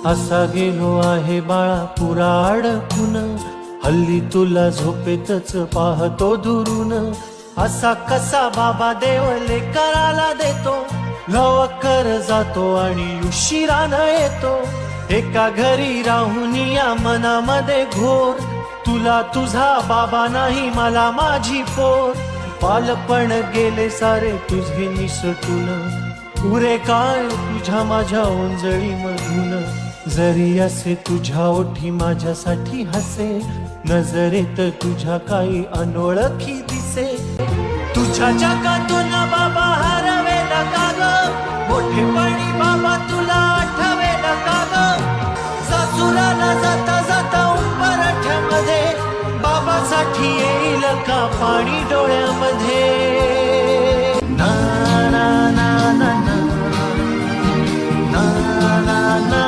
असा गेलो आहे बाळा पुरा अडकून, हल्ली तुला झोपेतच पाहतो दुरून. असा कसा बाबा देव लेकराला देतो, लवकर जातो आणि उशिरानं येतो. एका घरी राहून या मनामध्ये घोर, तुला तुझा बाबा नाही मला माझी पोर. बालपण गेले सारे तुझे निसटून, उरे काय तुझ्या माझ्या ओंजळी मधून. जरी असे तुझ्या ओठी माझ्यासाठी हसे, नजरेत तुझ्या काही अनोळखी दिसे. तुझ्या जगातून बाबा हरवेल का ग, मोठेपणी बाबा तुला आठवेल का ग. सासुराला जाता जाता उंबरठ्यामध्ये, बाबासाठी येईल का पाणी डोळ्यामध्ये.